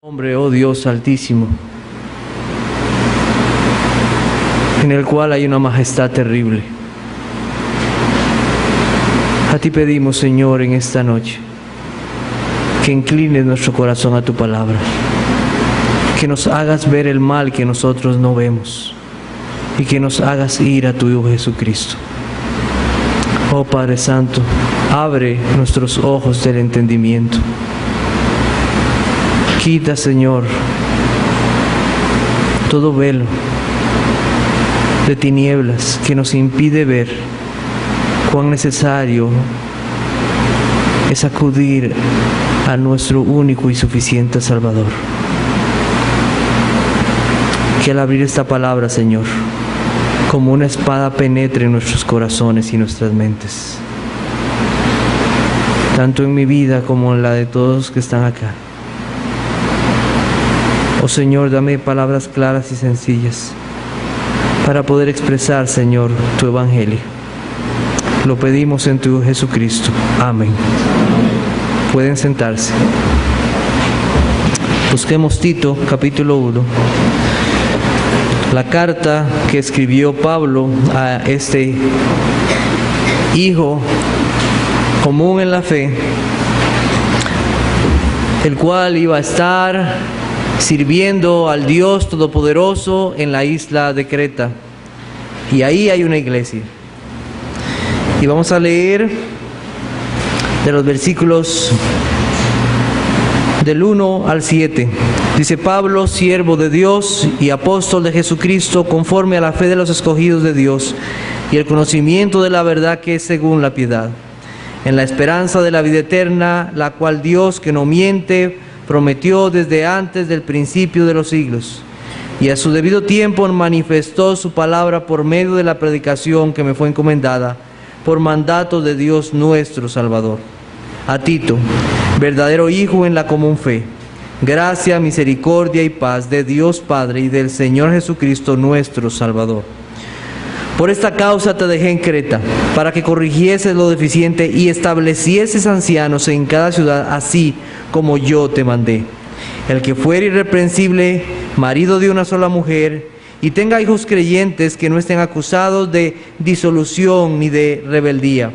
Hombre, oh Dios altísimo, en el cual hay una majestad terrible. A ti pedimos, Señor, en esta noche, que inclines nuestro corazón a tu palabra, que nos hagas ver el mal que nosotros no vemos y que nos hagas ir a tu Hijo Jesucristo. Oh Padre Santo, abre nuestros ojos del entendimiento. Quita, Señor, todo velo de tinieblas que nos impide ver cuán necesario es acudir a nuestro único y suficiente Salvador. Que al abrir esta palabra, Señor, como una espada penetre en nuestros corazones y nuestras mentes, tanto en mi vida como en la de todos los que están acá. Oh Señor, dame palabras claras y sencillas para poder expresar, Señor, tu Evangelio. Lo pedimos en tu Hijo Jesucristo. Amén. Pueden sentarse. Busquemos Tito, capítulo 1. La carta que escribió Pablo a este hijo común en la fe, el cual iba a estar sirviendo al Dios Todopoderoso en la isla de Creta. Y ahí hay una iglesia. Y vamos a leer de los versículos del 1 al 7. Dice: Pablo, siervo de Dios y apóstol de Jesucristo, conforme a la fe de los escogidos de Dios y el conocimiento de la verdad que es según la piedad, en la esperanza de la vida eterna, la cual Dios, que no miente, prometió desde antes del principio de los siglos, y a su debido tiempo manifestó su palabra por medio de la predicación que me fue encomendada por mandato de Dios nuestro Salvador. A Tito, verdadero hijo en la común fe, gracia, misericordia y paz de Dios Padre y del Señor Jesucristo nuestro Salvador. Por esta causa te dejé en Creta, para que corrigieses lo deficiente y establecieses ancianos en cada ciudad, así como yo te mandé. El que fuere irreprensible, marido de una sola mujer, y tenga hijos creyentes que no estén acusados de disolución ni de rebeldía,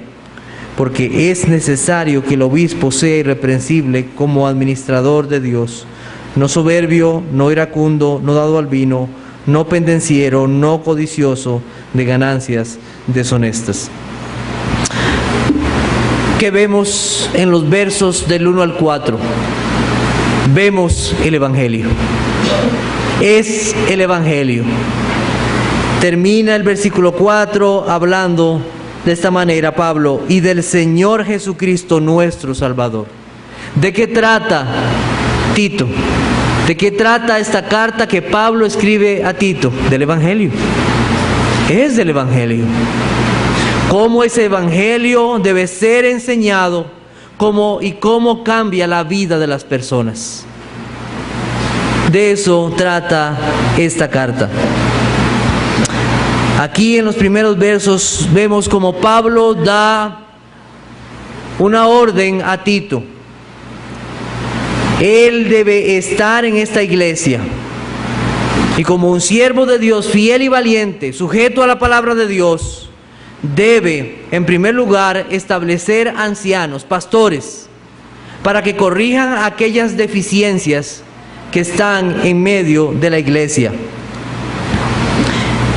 porque es necesario que el obispo sea irreprensible como administrador de Dios, no soberbio, no iracundo, no dado al vino, no pendenciero, no codicioso de ganancias deshonestas. ¿Qué vemos en los versos del 1 al 4? Vemos el Evangelio. Es el Evangelio. Termina el versículo 4 hablando de esta manera Pablo: y del Señor Jesucristo nuestro Salvador. ¿De qué trata, Tito? ¿De qué trata esta carta que Pablo escribe a Tito? Del Evangelio. Es del Evangelio. Cómo ese Evangelio debe ser enseñado, cómo cambia la vida de las personas. De eso trata esta carta. Aquí en los primeros versos vemos como Pablo da una orden a Tito. Él debe estar en esta iglesia y, como un siervo de Dios fiel y valiente, sujeto a la palabra de Dios, debe en primer lugar establecer ancianos, pastores, para que corrijan aquellas deficiencias que están en medio de la iglesia.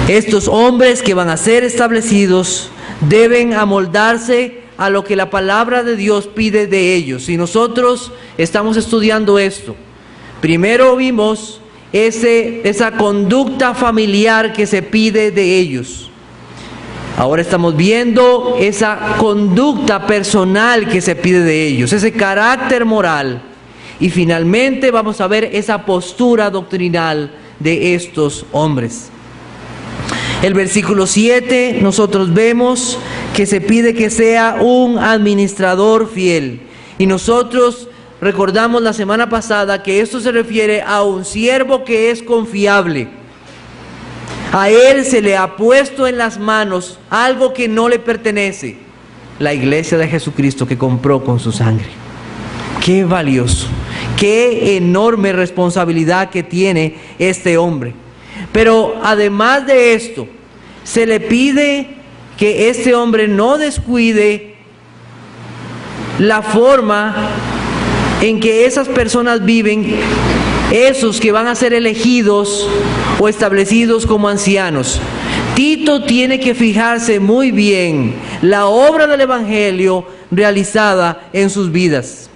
Estos hombres que van a ser establecidos deben amoldarse a lo que la palabra de Dios pide de ellos. Y nosotros estamos estudiando esto. Primero vimos esa conducta familiar que se pide de ellos. Ahora estamos viendo esa conducta personal que se pide de ellos, ese carácter moral. Y finalmente vamos a ver esa postura doctrinal de estos hombres. El versículo 7, nosotros vemos que se pide que sea un administrador fiel. Y nosotros recordamos la semana pasada que esto se refiere a un siervo que es confiable. A él se le ha puesto en las manos algo que no le pertenece: la iglesia de Jesucristo que compró con su sangre. Qué valioso, Qué enorme responsabilidad que tiene este hombre. Pero además de esto, se le pide que este hombre no descuide la forma en que esas personas viven, esos que van a ser elegidos o establecidos como ancianos. Tito tiene que fijarse muy bien la obra del Evangelio realizada en sus vidas.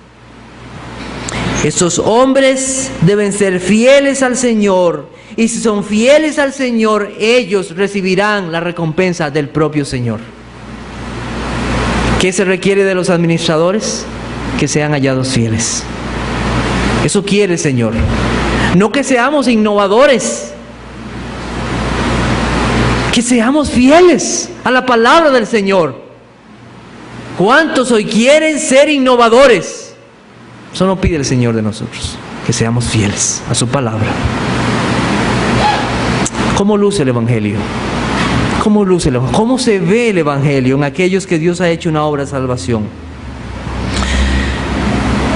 Estos hombres deben ser fieles al Señor, y si son fieles al Señor, ellos recibirán la recompensa del propio Señor. ¿Qué se requiere de los administradores? Que sean hallados fieles. Eso quiere el Señor. No que seamos innovadores, que seamos fieles a la palabra del Señor. ¿Cuántos hoy quieren ser innovadores? Eso no pide el Señor de nosotros, que seamos fieles a su palabra. ¿Cómo luce el Evangelio? ¿Cómo luce el Evangelio? ¿Cómo se ve el Evangelio en aquellos que Dios ha hecho una obra de salvación?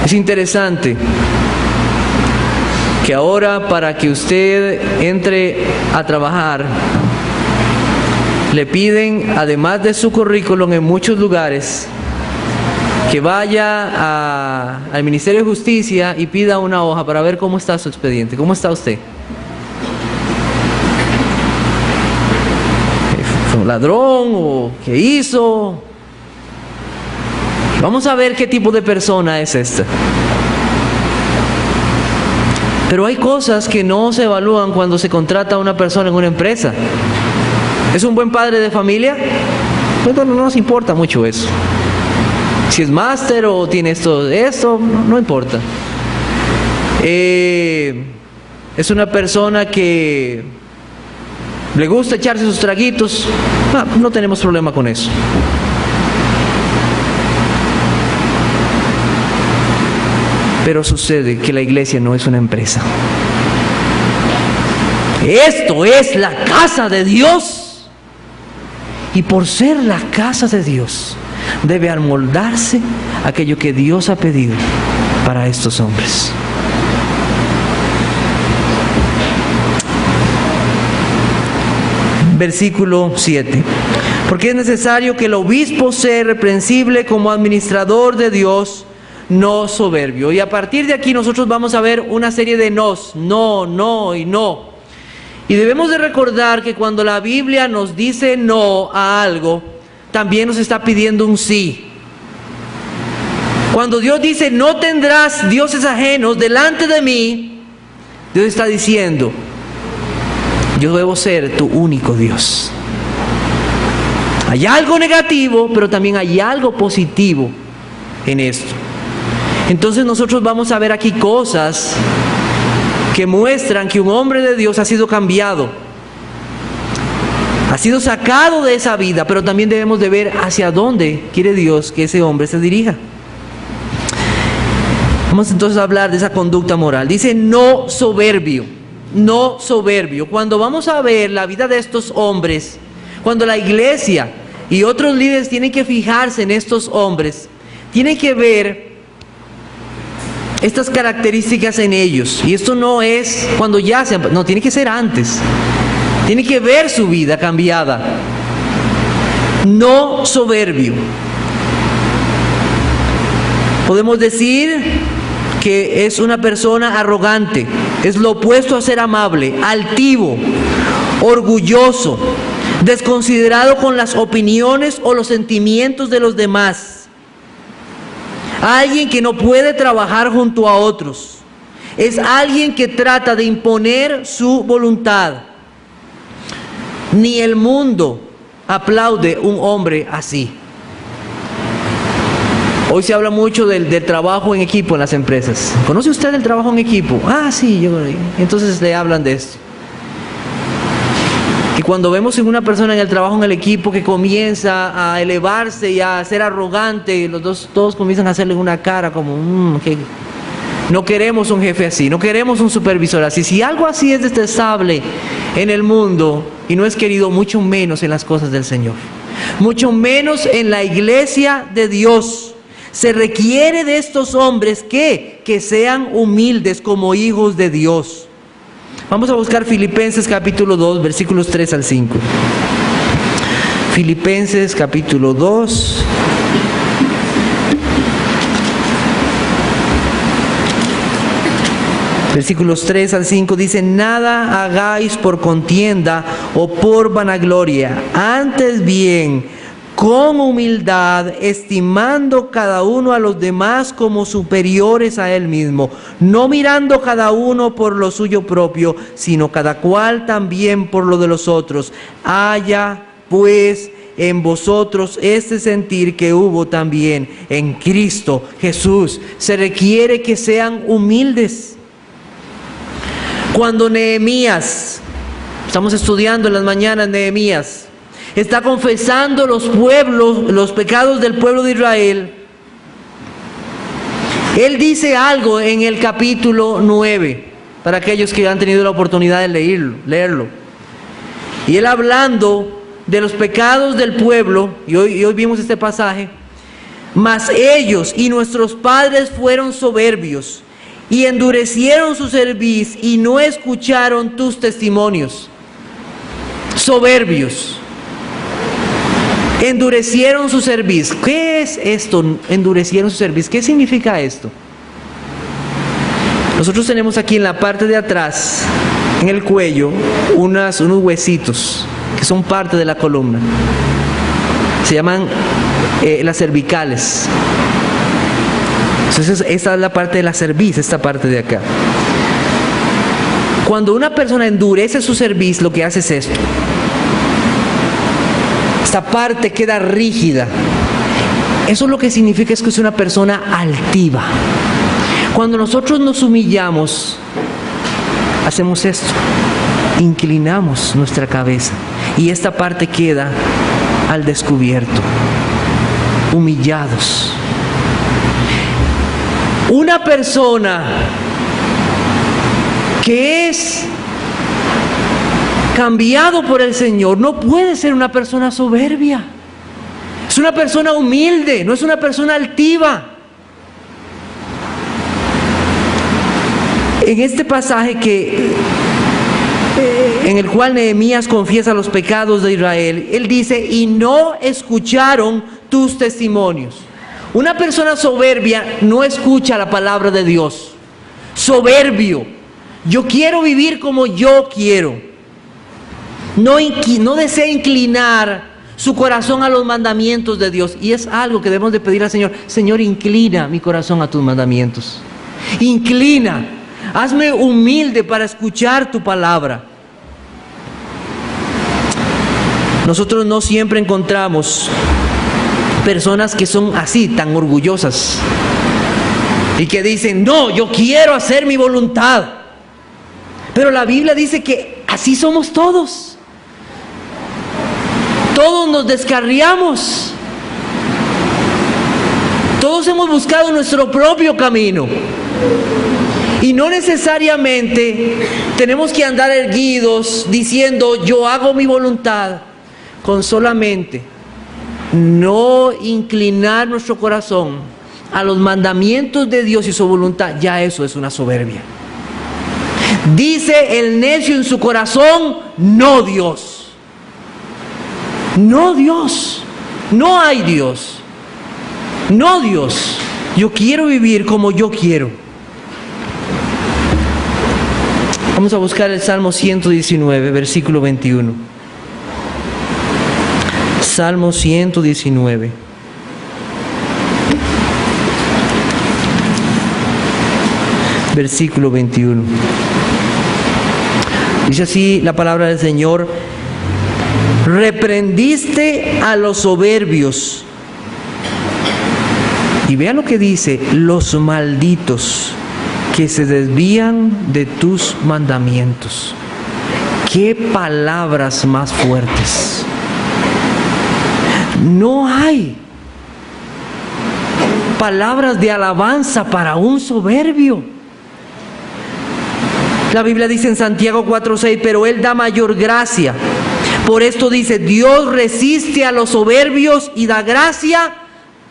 Es interesante que ahora, para que usted entre a trabajar, le piden, además de su currículum en muchos lugares, que vaya al Ministerio de Justicia y pida una hoja para ver cómo está su expediente. ¿Cómo está usted? ¿Fue un ladrón o qué hizo? Vamos a ver qué tipo de persona es esta. Pero hay cosas que no se evalúan cuando se contrata a una persona en una empresa. ¿Es un buen padre de familia? Pues no nos importa mucho eso. Si es máster o tiene esto, no importa. Es una persona que le gusta echarse sus traguitos, no tenemos problema con eso. Pero sucede que la iglesia no es una empresa. Esto es la casa de Dios. Y por ser la casa de Dios, debe amoldarse aquello que Dios ha pedido para estos hombres. Versículo 7. Porque es necesario que el obispo sea irreprensible como administrador de Dios, no soberbio. Y a partir de aquí nosotros vamos a ver una serie de nos, no, no y no. Y debemos de recordar que cuando la Biblia nos dice no a algo, también nos está pidiendo un sí. Cuando Dios dice no tendrás dioses ajenos delante de mí, Dios está diciendo yo debo ser tu único Dios. Hay algo negativo, pero también hay algo positivo en esto. Entonces nosotros vamos a ver aquí cosas que muestran que un hombre de Dios ha sido cambiado, ha sido sacado de esa vida, pero también debemos de ver hacia dónde quiere Dios que ese hombre se dirija. Vamos entonces a hablar de esa conducta moral. Dice no soberbio, no soberbio. Cuando vamos a ver la vida de estos hombres, cuando la iglesia y otros líderes tienen que fijarse en estos hombres, tienen que ver estas características en ellos. Y esto no es cuando ya sean, no, tiene que ser antes. Tiene que ver su vida cambiada. No soberbio. Podemos decir que es una persona arrogante. Es lo opuesto a ser amable, altivo, orgulloso, desconsiderado con las opiniones o los sentimientos de los demás. Alguien que no puede trabajar junto a otros. Es alguien que trata de imponer su voluntad. Ni el mundo aplaude un hombre así. Hoy se habla mucho del trabajo en equipo en las empresas. ¿Conoce usted el trabajo en equipo? Ah, sí, entonces le hablan de esto. Y cuando vemos en una persona en el trabajo en el equipo que comienza a elevarse y a ser arrogante, todos comienzan a hacerle una cara como que no queremos un jefe así, no queremos un supervisor así. Si algo así es detestable en el mundo y no es querido, mucho menos en las cosas del Señor, mucho menos en la iglesia de Dios. Se requiere de estos hombres que sean humildes como hijos de Dios. Vamos a buscar Filipenses capítulo 2, versículos 3 al 5. Filipenses capítulo 2. Versículos 3 al 5 dice: nada hagáis por contienda o por vanagloria, antes bien, con humildad, estimando cada uno a los demás como superiores a él mismo, no mirando cada uno por lo suyo propio, sino cada cual también por lo de los otros. Haya pues en vosotros este sentir que hubo también en Cristo Jesús. Se requiere que sean humildes. Cuando Nehemías, estamos estudiando en las mañanas Nehemías, está confesando los pecados del pueblo de Israel, él dice algo en el capítulo 9, para aquellos que han tenido la oportunidad de leerlo. Y él, hablando de los pecados del pueblo, y hoy vimos este pasaje: mas ellos y nuestros padres fueron soberbios, y endurecieron su cerviz, y no escucharon tus testimonios. Soberbios. Endurecieron su cerviz. ¿Qué es esto? Endurecieron su cerviz. ¿Qué significa esto? Nosotros tenemos aquí en la parte de atrás, en el cuello, unos huesitos que son parte de la columna. Se llaman las cervicales. Entonces esta es la parte de la cerviz, esta parte de acá. Cuando una persona endurece su cerviz, lo que hace es esto. Esta parte queda rígida. Eso lo que significa es que es una persona altiva. Cuando nosotros nos humillamos, hacemos esto: inclinamos nuestra cabeza y esta parte queda al descubierto, humillados. Una persona que es cambiado por el Señor no puede ser una persona soberbia. Es una persona humilde, no es una persona altiva. En este pasaje en el cual Nehemías confiesa los pecados de Israel, él dice: y no escucharon tus testimonios. Una persona soberbia no escucha la palabra de Dios. Soberbio: yo quiero vivir como yo quiero. No desea inclinar su corazón a los mandamientos de Dios. Y es algo que debemos de pedir al Señor: Señor, inclina mi corazón a tus mandamientos. Inclina, hazme humilde para escuchar tu palabra. Nosotros no siempre encontramos personas que son así, tan orgullosas, y que dicen: no, yo quiero hacer mi voluntad. Pero la Biblia dice que así somos todos. Todos nos descarriamos. Todos hemos buscado nuestro propio camino. Y no necesariamente tenemos que andar erguidos diciendo: yo hago mi voluntad. Con solamente no inclinar nuestro corazón a los mandamientos de Dios y su voluntad, ya eso es una soberbia. Dice el necio en su corazón: no Dios. No Dios. No hay Dios. No Dios. Yo quiero vivir como yo quiero. Vamos a buscar el Salmo 119, versículo 21. Salmo 119. Versículo 21. Dice así la palabra del Señor: reprendiste a los soberbios. Y vean lo que dice: los malditos que se desvían de tus mandamientos. Qué palabras más fuertes. No hay palabras de alabanza para un soberbio. La Biblia dice en Santiago 4:6: pero Él da mayor gracia. Por esto dice: Dios resiste a los soberbios y da gracia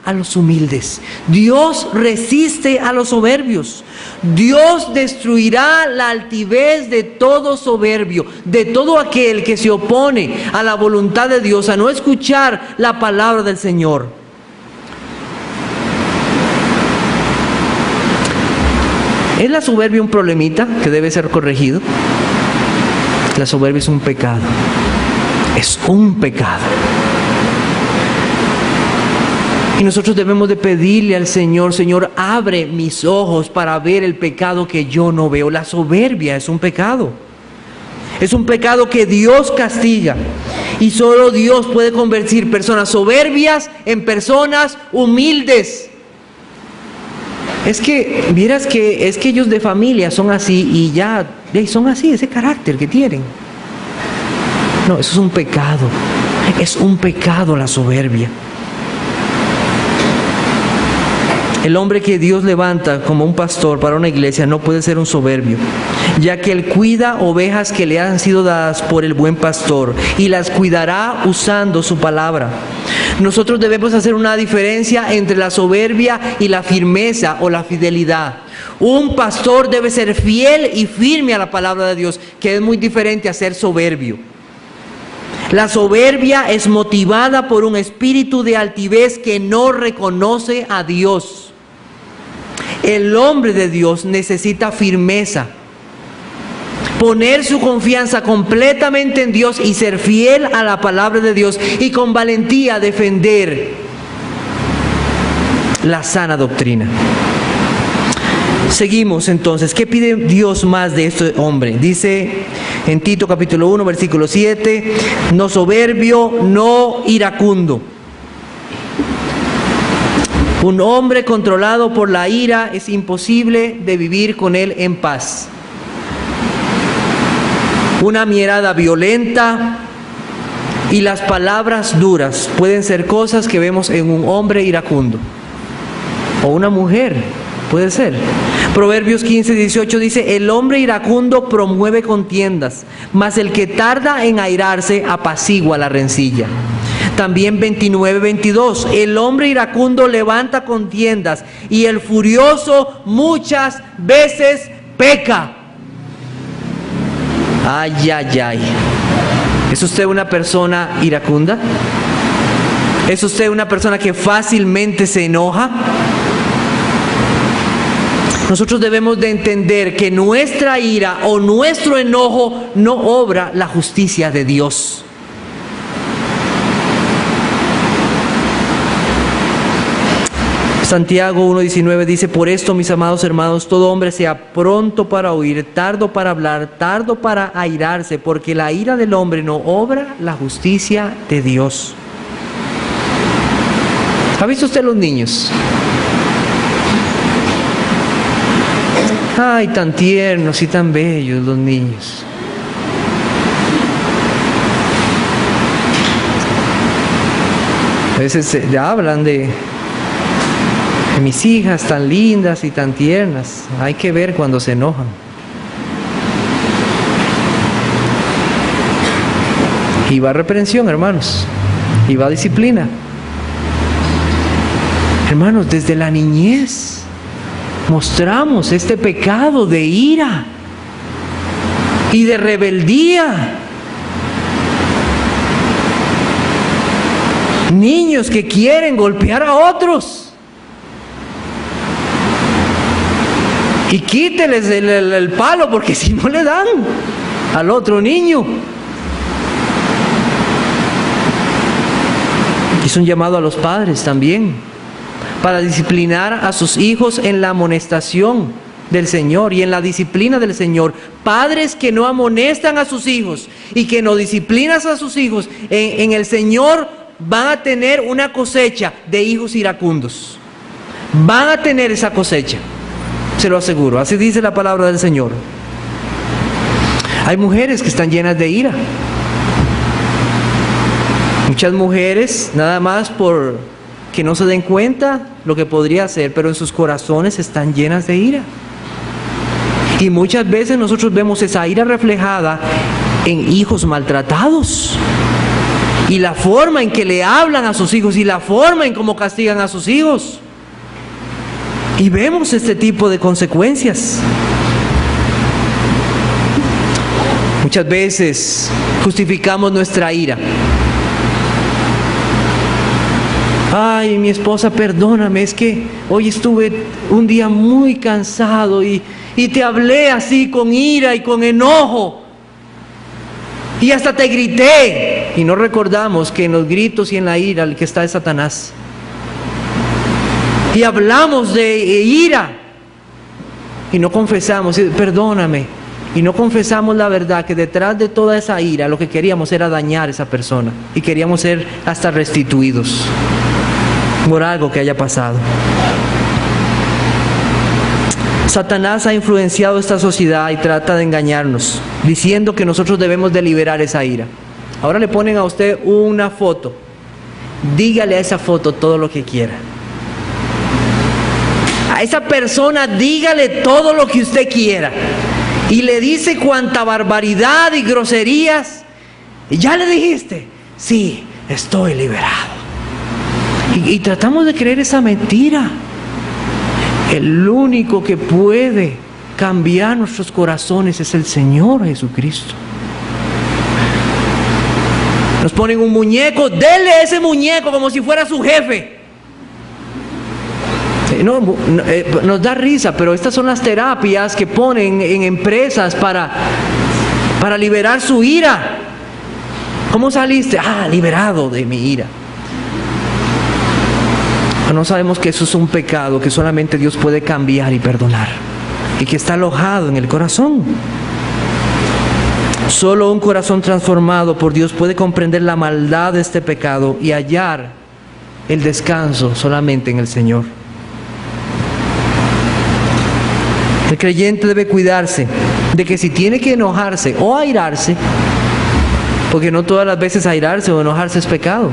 a los humildes. Dios resiste a los soberbios. Dios destruirá la altivez de todo soberbio, de todo aquel que se opone a la voluntad de Dios, a no escuchar la palabra del Señor. ¿Es la soberbia un problemita que debe ser corregido? La soberbia es un pecado. Es un pecado. Y nosotros debemos de pedirle al Señor: Señor, abre mis ojos para ver el pecado que yo no veo. La soberbia es un pecado. Es un pecado que Dios castiga. Y solo Dios puede convertir personas soberbias en personas humildes. Es que, vieras que es que ellos de familia son así y ya, son así, ese carácter que tienen. No, eso es un pecado. Es un pecado la soberbia. El hombre que Dios levanta como un pastor para una iglesia no puede ser un soberbio, ya que él cuida ovejas que le han sido dadas por el buen pastor y las cuidará usando su palabra. Nosotros debemos hacer una diferencia entre la soberbia y la firmeza o la fidelidad. Un pastor debe ser fiel y firme a la palabra de Dios, que es muy diferente a ser soberbio. La soberbia es motivada por un espíritu de altivez que no reconoce a Dios. El hombre de Dios necesita firmeza, poner su confianza completamente en Dios y ser fiel a la palabra de Dios y con valentía defender la sana doctrina. Seguimos entonces. ¿Qué pide Dios más de este hombre? Dice en Tito capítulo 1 versículo 7: no soberbio, no iracundo. Un hombre controlado por la ira es imposible de vivir con él en paz. Una mirada violenta y las palabras duras pueden ser cosas que vemos en un hombre iracundo o una mujer. Puede ser. Proverbios 15:18 dice: el hombre iracundo promueve contiendas, mas el que tarda en airarse apacigua la rencilla. También 29:22, el hombre iracundo levanta contiendas y el furioso muchas veces peca. Ay, ay, ay. ¿Es usted una persona iracunda? ¿Es usted una persona que fácilmente se enoja? Nosotros debemos de entender que nuestra ira o nuestro enojo no obra la justicia de Dios. Santiago 1:19 dice: por esto, mis amados hermanos, todo hombre sea pronto para oír, tardo para hablar, tardo para airarse, porque la ira del hombre no obra la justicia de Dios. ¿Ha visto usted los niños? Ay, tan tiernos y tan bellos los niños. A veces se hablan de mis hijas tan lindas y tan tiernas. Hay que ver cuando se enojan. Y va reprensión, hermanos. Y va disciplina. Hermanos, desde la niñez mostramos este pecado de ira y de rebeldía. Niños que quieren golpear a otros. Y quíteles el palo, porque si no le dan al otro niño. Es un llamado a los padres también, para disciplinar a sus hijos en la amonestación del Señor y en la disciplina del Señor. Padres que no amonestan a sus hijos y que no disciplinan a sus hijos en el Señor van a tener una cosecha de hijos iracundos. Van a tener esa cosecha, se lo aseguro. Así dice la palabra del Señor. Hay mujeres que están llenas de ira. Muchas mujeres, nada más por que no se den cuenta lo que podría hacer, pero en sus corazones están llenas de ira. Y muchas veces nosotros vemos esa ira reflejada en hijos maltratados. y la forma en que le hablan a sus hijos y la forma en cómo castigan a sus hijos. Y vemos este tipo de consecuencias. Muchas veces justificamos nuestra ira. Ay, mi esposa, perdóname, es que hoy estuve un día muy cansado y te hablé así con ira y con enojo. Y hasta te grité. Y no recordamos que en los gritos y en la ira el que está es Satanás. Y hablamos de ira. Y no confesamos, perdóname. Y no confesamos la verdad, que detrás de toda esa ira lo que queríamos era dañar a esa persona. Y queríamos ser hasta restituidos por algo que haya pasado. Satanás ha influenciado esta sociedad y trata de engañarnos, diciendo que nosotros debemos de liberar esa ira. Ahora le ponen a usted una foto. Dígale a esa foto todo lo que quiera. A esa persona dígale todo lo que usted quiera. Y le dice cuánta barbaridad y groserías. ¿Y ya le dijiste? Sí, estoy liberado. Y tratamos de creer esa mentira. El único que puede cambiar nuestros corazones es el Señor Jesucristo. Nos ponen un muñeco, dele ese muñeco como si fuera su jefe. Nos da risa, pero estas son las terapias que ponen en empresas para liberar su ira. ¿Cómo saliste? Liberado de mi ira. No sabemos que eso es un pecado que solamente Dios puede cambiar y perdonar, y que está alojado en el corazón. Solo un corazón transformado por Dios puede comprender la maldad de este pecado y hallar el descanso solamente en el Señor. El creyente debe cuidarse de que si tiene que enojarse o airarse, porque no todas las veces airarse o enojarse es pecado.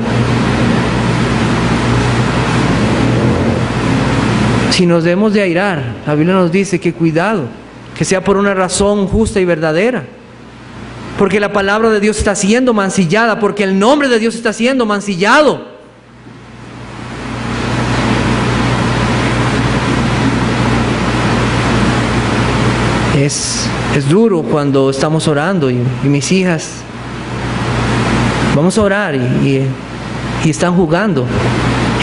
Si nos debemos de airar, la Biblia nos dice que cuidado, que sea por una razón justa y verdadera. Porque la palabra de Dios está siendo mancillada, porque el nombre de Dios está siendo mancillado. Es duro cuando estamos orando y mis hijas, vamos a orar y están jugando.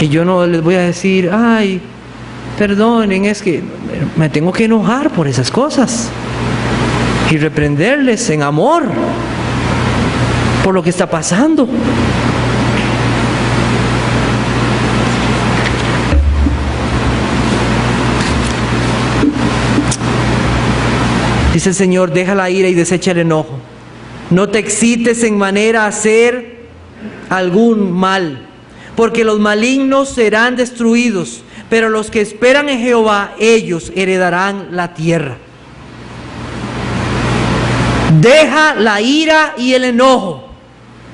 Y yo no les voy a decir, ay, perdonen, es que me tengo que enojar por esas cosas y reprenderles en amor por lo que está pasando. Dice el Señor, deja la ira y desecha el enojo. No te excites en manera a hacer algún mal, porque los malignos serán destruidos, pero los que esperan en Jehová, ellos heredarán la tierra. Deja la ira y el enojo.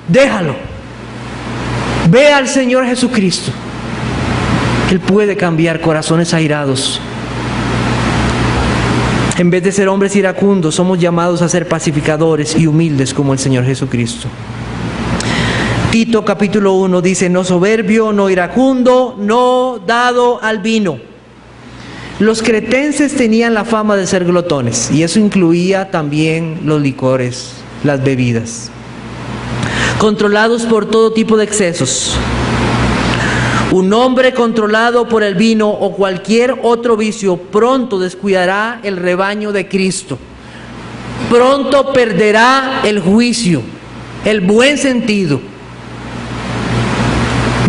Déjalo. Ve al Señor Jesucristo. Él puede cambiar corazones airados. En vez de ser hombres iracundos, somos llamados a ser pacificadores y humildes como el Señor Jesucristo. Tito capítulo 1 dice, no soberbio, no iracundo, no dado al vino. Los cretenses tenían la fama de ser glotones, y eso incluía también los licores, las bebidas. Controlados por todo tipo de excesos. Un hombre controlado por el vino o cualquier otro vicio pronto descuidará el rebaño de Cristo. Pronto perderá el juicio, el buen sentido.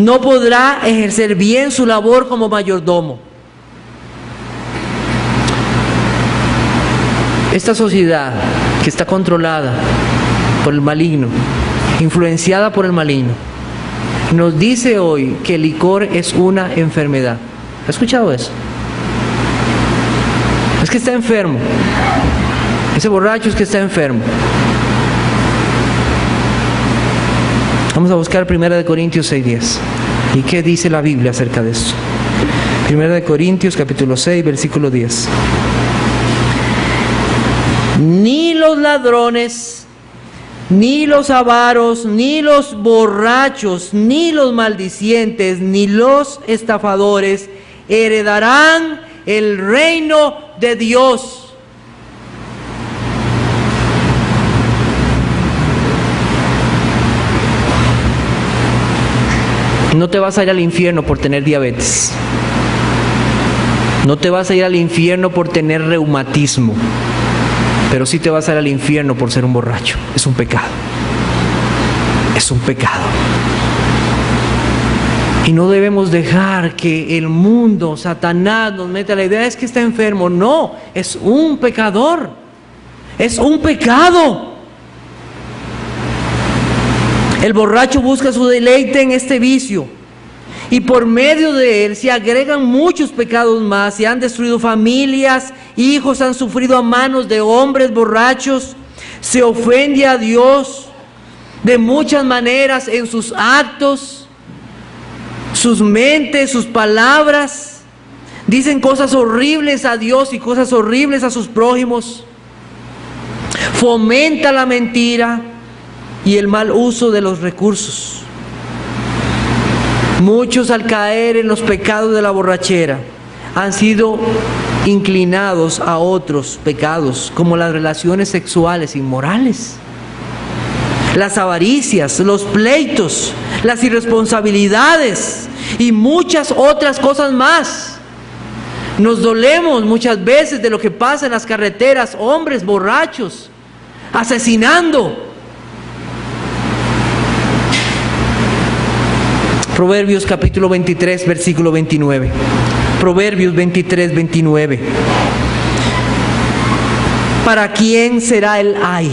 No podrá ejercer bien su labor como mayordomo. Esta sociedad que está controlada por el maligno, influenciada por el maligno, nos dice hoy que el licor es una enfermedad. ¿Ha escuchado eso? Es que está enfermo. Ese borracho es que está enfermo. Vamos a buscar 1 Corintios 6:10. ¿Y qué dice la Biblia acerca de esto? 1 Corintios capítulo 6, versículo 10. Ni los ladrones, Ni los avaros, ni los borrachos, ni los maldicientes, ni los estafadores heredarán el reino de Dios. No te vas a ir al infierno por tener diabetes. No te vas a ir al infierno por tener reumatismo. Pero sí te vas a ir al infierno por ser un borracho. Es un pecado. Es un pecado. Y no debemos dejar que el mundo, Satanás, nos meta la idea es que está enfermo. No, es un pecador. Es un pecado. El borracho busca su deleite en este vicio. Y por medio de él se agregan muchos pecados más. Se han destruido familias, hijos han sufrido a manos de hombres borrachos. Se ofende a Dios de muchas maneras en sus actos, sus mentes, sus palabras. Dicen cosas horribles a Dios y cosas horribles a sus prójimos. Fomenta la mentira y el mal uso de los recursos. Muchos al caer en los pecados de la borrachera han sido inclinados a otros pecados, como las relaciones sexuales inmorales, las avaricias, los pleitos, las irresponsabilidades y muchas otras cosas más. Nos dolemos muchas veces de lo que pasa en las carreteras, hombres borrachos, asesinando. Proverbios capítulo 23, versículo 29. Proverbios 23, 29. ¿Para quién será el ay?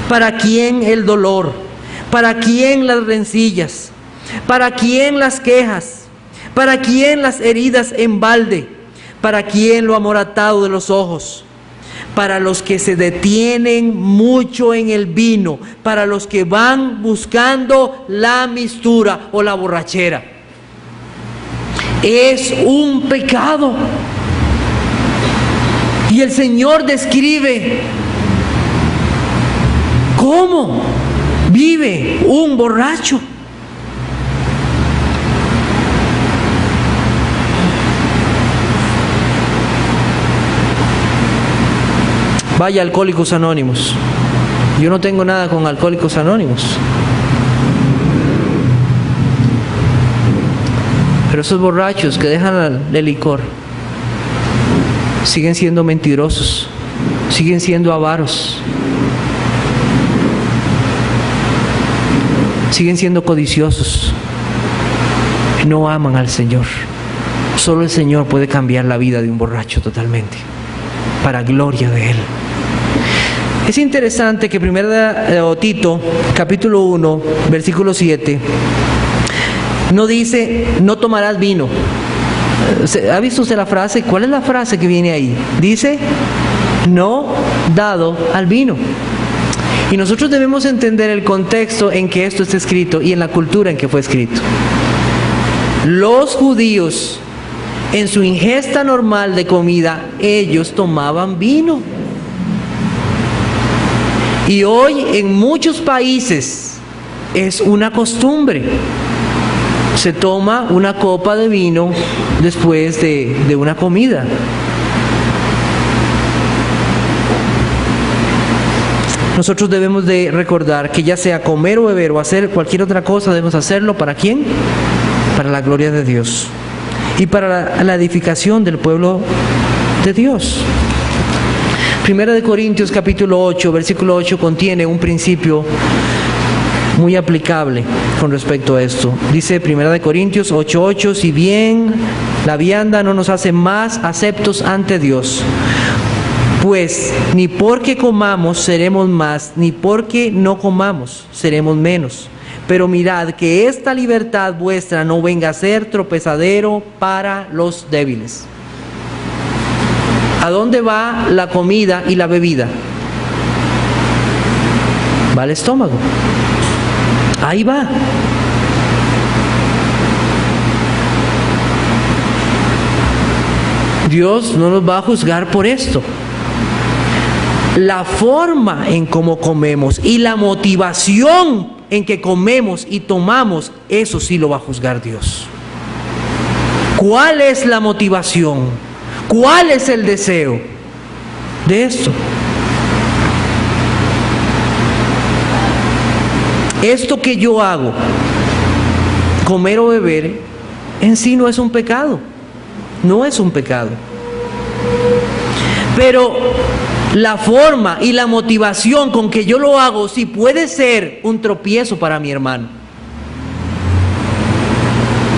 ¿Para quién el dolor? ¿Para quién las rencillas? ¿Para quién las quejas? ¿Para quién las heridas en balde? ¿Para quién lo amoratado de los ojos? Para los que se detienen mucho en el vino, para los que van buscando la mistura o la borrachera. Es un pecado. Y el Señor describe cómo vive un borracho. Vaya a Alcohólicos Anónimos. Yo no tengo nada con Alcohólicos Anónimos. Pero esos borrachos que dejan el licor siguen siendo mentirosos, siguen siendo avaros, siguen siendo codiciosos. No aman al Señor. Solo el Señor puede cambiar la vida de un borracho totalmente, para gloria de Él. Es interesante que Tito, capítulo 1, versículo 7, no dice, no tomarás vino. ¿Ha visto usted la frase? ¿Cuál es la frase que viene ahí? Dice, no dado al vino. Y nosotros debemos entender el contexto en que esto está escrito y en la cultura en que fue escrito. Los judíos, en su ingesta normal de comida, ellos tomaban vino. Y hoy en muchos países es una costumbre. Se toma una copa de vino después de una comida. Nosotros debemos de recordar que ya sea comer o beber o hacer cualquier otra cosa, debemos hacerlo ¿para quién? Para la gloria de Dios y para la edificación del pueblo de Dios. Primera de Corintios capítulo 8, versículo 8 contiene un principio muy aplicable con respecto a esto. Dice Primera de Corintios 8:8, si bien la vianda no nos hace más aceptos ante Dios, pues ni porque comamos seremos más, ni porque no comamos seremos menos. Pero mirad que esta libertad vuestra no venga a ser tropezadero para los débiles. ¿A dónde va la comida y la bebida? Va al estómago. Ahí va. Dios no nos va a juzgar por esto. La forma en cómo comemos y la motivación en que comemos y tomamos, eso sí lo va a juzgar Dios. ¿Cuál es la motivación? ¿Cuál es el deseo de esto? Esto que yo hago, comer o beber, en sí no es un pecado. No es un pecado. Pero la forma y la motivación con que yo lo hago sí puede ser un tropiezo para mi hermano.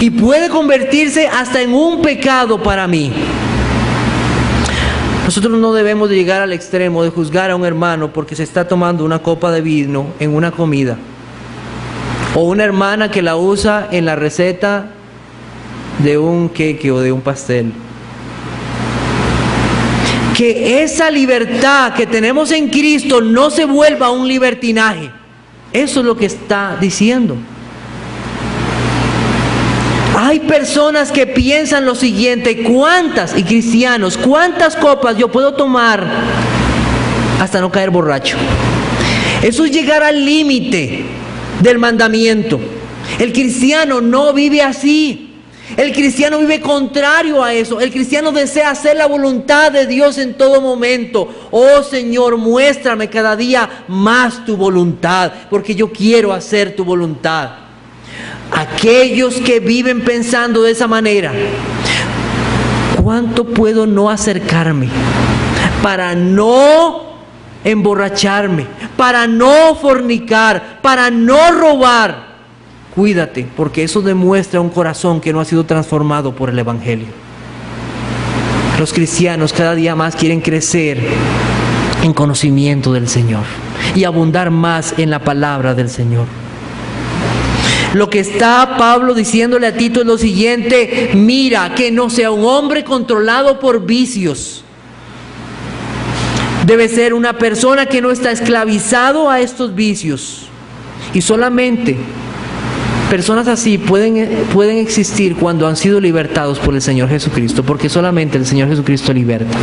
Y puede convertirse hasta en un pecado para mí. Nosotros no debemos de llegar al extremo de juzgar a un hermano porque se está tomando una copa de vino en una comida. O una hermana que la usa en la receta de un queque o de un pastel. Que esa libertad que tenemos en Cristo no se vuelva un libertinaje. Eso es lo que está diciendo. Hay personas que piensan lo siguiente: ¿cuántas, y cristianos, cuántas copas yo puedo tomar hasta no caer borracho? Eso es llegar al límite del mandamiento. El cristiano no vive así. El cristiano vive contrario a eso. El cristiano desea hacer la voluntad de Dios en todo momento. Oh Señor, muéstrame cada día más tu voluntad, porque yo quiero hacer tu voluntad. Aquellos que viven pensando de esa manera, ¿cuánto puedo no acercarme para no emborracharme, para no fornicar, para no robar? Cuídate, porque eso demuestra un corazón que no ha sido transformado por el Evangelio. Los cristianos cada día más quieren crecer en conocimiento del Señor y abundar más en la palabra del Señor. Lo que está Pablo diciéndole a Tito es lo siguiente: mira, que no sea un hombre controlado por vicios. Debe ser una persona que no está esclavizado a estos vicios. Y solamente personas así pueden existir cuando han sido libertados por el Señor Jesucristo, porque solamente el Señor Jesucristo liberta.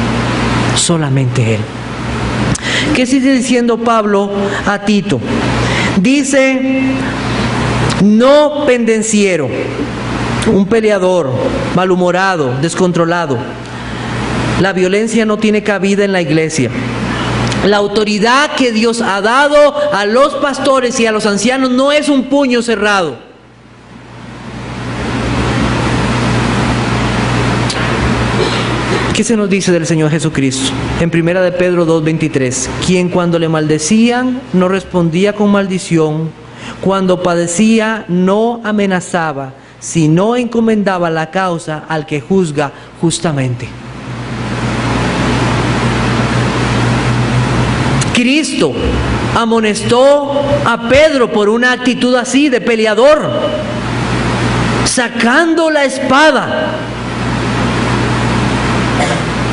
Solamente Él. ¿Qué sigue diciendo Pablo a Tito? Dice: no pendenciero, un peleador, malhumorado, descontrolado. La violencia no tiene cabida en la iglesia. La autoridad que Dios ha dado a los pastores y a los ancianos no es un puño cerrado. ¿Qué se nos dice del Señor Jesucristo? En 1 de Pedro 2:23, quien cuando le maldecían no respondía con maldición, cuando padecía no amenazaba, sino encomendaba la causa al que juzga justamente. Cristo amonestó a Pedro por una actitud así de peleador, sacando la espada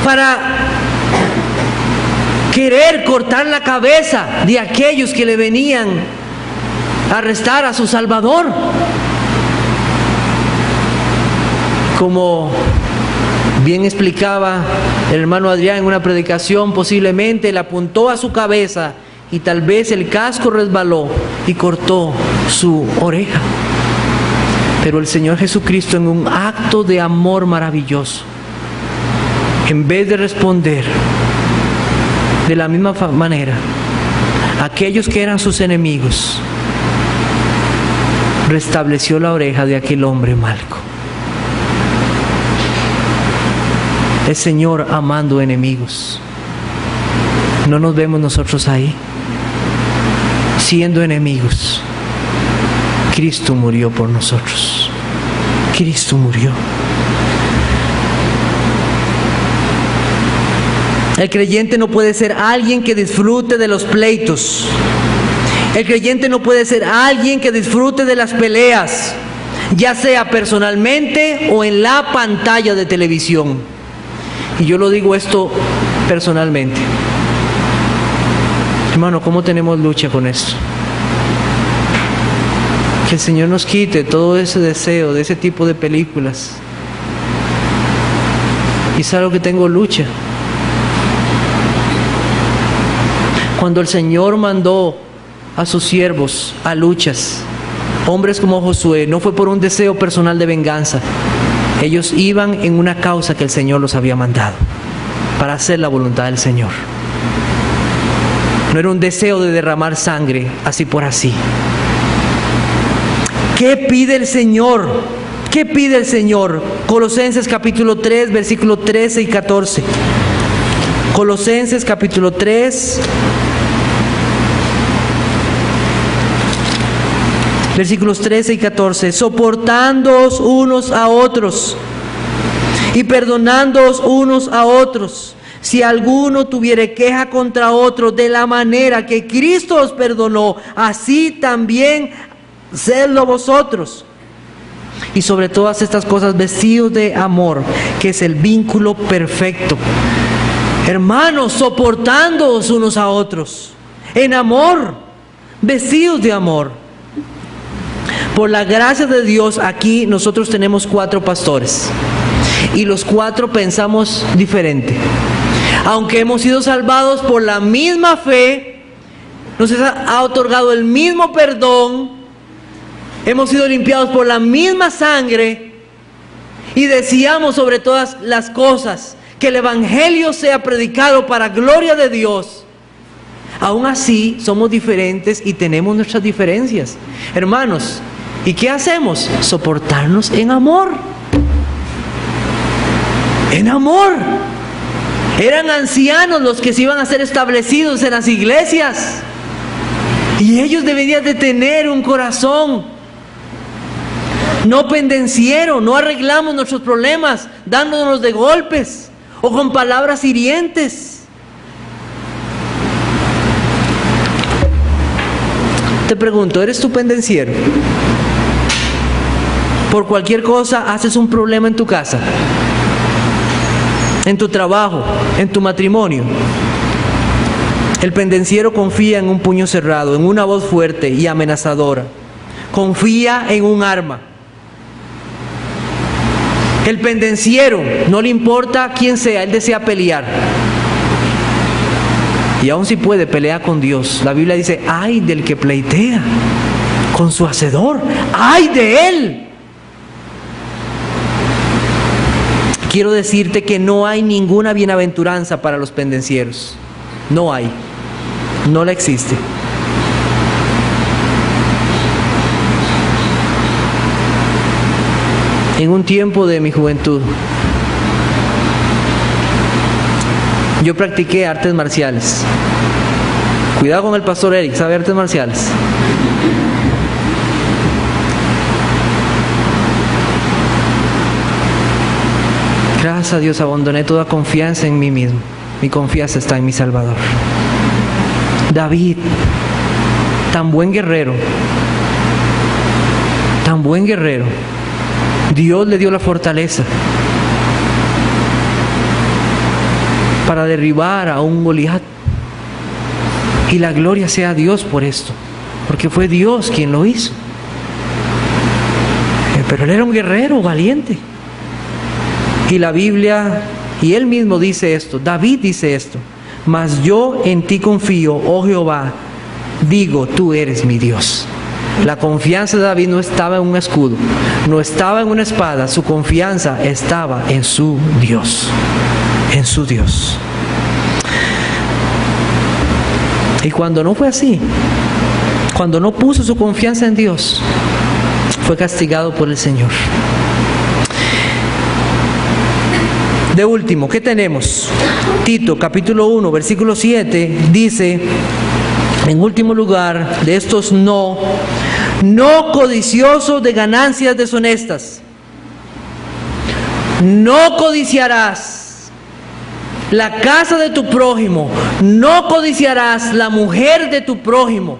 para querer cortar la cabeza de aquellos que le venían a arrestar a su Salvador. Como bien explicaba el hermano Adrián en una predicación, posiblemente le apuntó a su cabeza y tal vez el casco resbaló y cortó su oreja. Pero el Señor Jesucristo, en un acto de amor maravilloso, en vez de responder de la misma manera a aquellos que eran sus enemigos, restableció la oreja de aquel hombre malco. El Señor amando enemigos. ¿No nos vemos nosotros ahí? Siendo enemigos, Cristo murió por nosotros. Cristo murió. El creyente no puede ser alguien que disfrute de los pleitos. El creyente no puede ser alguien que disfrute de las peleas, ya sea personalmente o en la pantalla de televisión. Y yo lo digo esto personalmente. Hermano, ¿cómo tenemos lucha con esto? Que el Señor nos quite todo ese deseo de ese tipo de películas. Y es algo que tengo lucha. Cuando el Señor mandó a sus siervos a luchas, hombres como Josué, no fue por un deseo personal de venganza. Ellos iban en una causa que el Señor los había mandado, para hacer la voluntad del Señor. No era un deseo de derramar sangre así por así. ¿Qué pide el Señor? ¿Qué pide el Señor? Colosenses capítulo 3, versículos 13 y 14. Colosenses capítulo 3, versículos 13 y 14. Soportándoos unos a otros y perdonándoos unos a otros, si alguno tuviere queja contra otro, de la manera que Cristo os perdonó, así también sedlo vosotros. Y sobre todas estas cosas, vestidos de amor, que es el vínculo perfecto. Hermanos, soportándoos unos a otros, en amor, vestidos de amor. Por la gracia de Dios, aquí nosotros tenemos 4 pastores. Y los 4 pensamos diferente. Aunque hemos sido salvados por la misma fe, nos ha otorgado el mismo perdón, hemos sido limpiados por la misma sangre, y deseamos sobre todas las cosas que el Evangelio sea predicado para gloria de Dios. Aún así somos diferentes y tenemos nuestras diferencias. Hermanos, ¿y qué hacemos? Soportarnos en amor. En amor. Eran ancianos los que se iban a ser establecidos en las iglesias, y ellos deberían de tener un corazón no pendenciero. No arreglamos nuestros problemas dándonos de golpes o con palabras hirientes. Te pregunto, ¿eres tú pendenciero? Por cualquier cosa haces un problema en tu casa, en tu trabajo, en tu matrimonio. El pendenciero confía en un puño cerrado, en una voz fuerte y amenazadora. Confía en un arma. El pendenciero no le importa quién sea, él desea pelear. Y aun si puede, pelea con Dios. La Biblia dice, ay del que pleitea con su hacedor, ay de él. Quiero decirte que no hay ninguna bienaventuranza para los pendencieros. No hay. No la existe. En un tiempo de mi juventud, yo practiqué artes marciales. Cuidado con el pastor Eric, ¿sabe artes marciales? Gracias a Dios abandoné toda confianza en mí mismo. Mi confianza está en mi Salvador. David, tan buen guerrero, tan buen guerrero. Dios le dio la fortaleza para derribar a un Goliat. Y la gloria sea a Dios por esto, porque fue Dios quien lo hizo. Pero él era un guerrero valiente. Y la Biblia, y él mismo dice esto, David dice esto: mas yo en ti confío, oh Jehová, digo, tú eres mi Dios. La confianza de David no estaba en un escudo, no estaba en una espada, su confianza estaba en su Dios, en su Dios. Y cuando no fue así, cuando no puso su confianza en Dios, fue castigado por el Señor. De último, ¿qué tenemos? Tito, capítulo 1, versículo 7, dice, en último lugar, de estos no codiciosos de ganancias deshonestas. No codiciarás la casa de tu prójimo, no codiciarás la mujer de tu prójimo.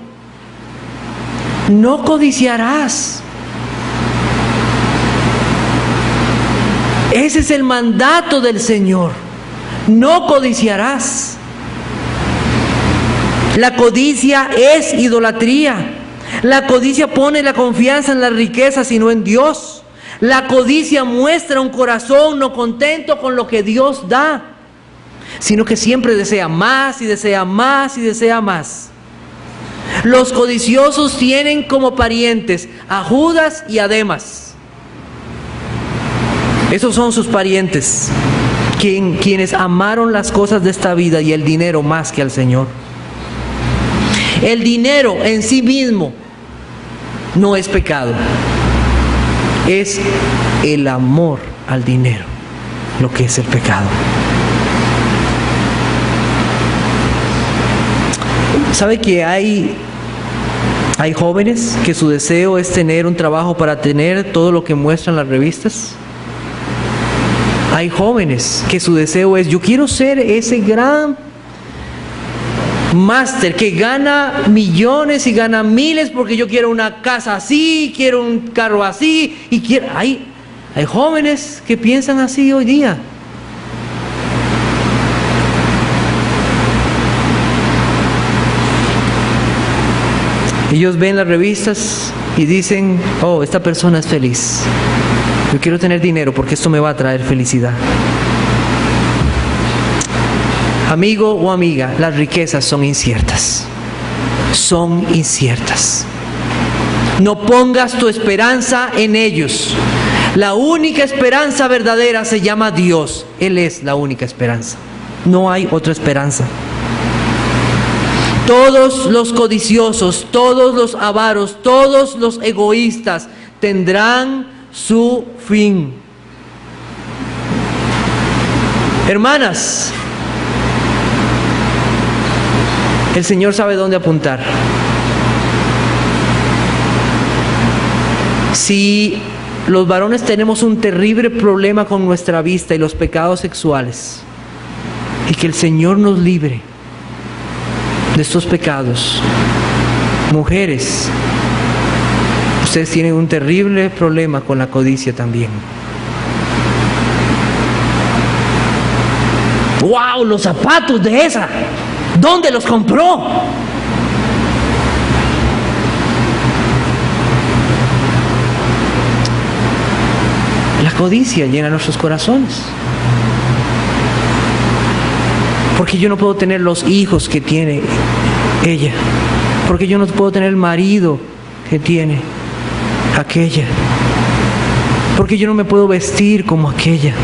No codiciarás. Ese es el mandato del Señor. No codiciarás. La codicia es idolatría. La codicia pone la confianza en las riquezas y no en Dios. La codicia muestra un corazón no contento con lo que Dios da. sino que siempre desea más y desea más y desea más. Los codiciosos tienen como parientes a Judas y a Demas. Esos son sus parientes, quienes amaron las cosas de esta vida y el dinero más que al Señor. El dinero en sí mismo no es pecado. Es el amor al dinero lo que es el pecado. ¿Sabe que hay jóvenes que su deseo es tener un trabajo para tener todo lo que muestran las revistas? Hay jóvenes que su deseo es: yo quiero ser ese gran máster que gana millones y gana miles porque yo quiero una casa así, quiero un carro así y quiero... Hay jóvenes que piensan así hoy día. Ellos ven las revistas y dicen: oh, esta persona es feliz. Yo quiero tener dinero porque esto me va a traer felicidad. Amigo o amiga, las riquezas son inciertas. Son inciertas. No pongas tu esperanza en ellos. La única esperanza verdadera se llama Dios. Él es la única esperanza. No hay otra esperanza. Todos los codiciosos, todos los avaros, todos los egoístas tendrán su fin. Hermanas, el Señor sabe dónde apuntar. Si los varones tenemos un terrible problema con nuestra vista y los pecados sexuales, y que el Señor nos libre de estos pecados, mujeres, ustedes tienen un terrible problema con la codicia también. ¡Wow! Los zapatos de esa, ¿dónde los compró? La codicia llena nuestros corazones. Porque yo no puedo tener los hijos que tiene ella. Porque yo no puedo tener el marido que tiene aquella. Porque yo no me puedo vestir como aquella.